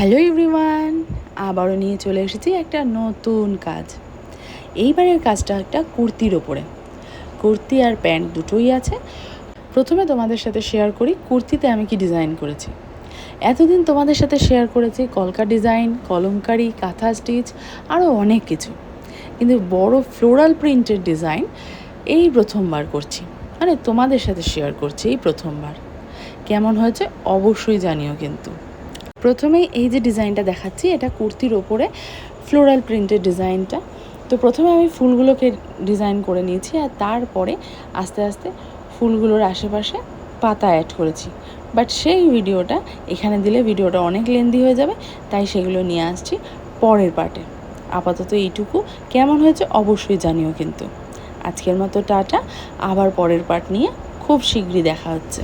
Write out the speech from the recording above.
Hello everyone, আবারও নিয়ে চলে এসেছি একটা নতুন কাজ। এইবারের কাজটা একটা কুর্তির ওপরে। কুর্তি আর প্যান্ট দুটোই আছে। প্রথমে তোমাদের সাথে শেয়ার করি কুর্তিতে আমি কি ডিজাইন করেছি। এতদিন তোমাদের সাথে শেয়ার করেছি কলকা ডিজাইন, কলমকারি, কাঁথা স্টিচ, আরও অনেক কিছু। কিন্তু বড় ফ্লোরাল প্রিন্টের ডিজাইন এই প্রথমবার করছি, মানে তোমাদের সাথে শেয়ার করছি এই প্রথমবার। কেমন হয়েছে অবশ্যই জানিও কিন্তু। প্রথমেই এই যে ডিজাইনটা দেখাচ্ছি, এটা কুর্তির ওপরে ফ্লোরাল প্রিন্টের ডিজাইনটা। তো প্রথমে আমি ফুলগুলোকে ডিজাইন করে নিয়েছি, আর তারপরে আস্তে আস্তে ফুলগুলোর আশেপাশে পাতা অ্যাড করেছি। বাট সেই ভিডিওটা এখানে দিলে ভিডিওটা অনেক লেন্দি হয়ে যাবে, তাই সেগুলো নিয়ে আসছি পরের পার্টে। আপাতত এইটুকু। কেমন হয়েছে অবশ্যই জানিও কিন্তু। আজকের মতো টাটা, আবার পরের পার্ট নিয়ে খুব শীঘ্রই দেখা হচ্ছে।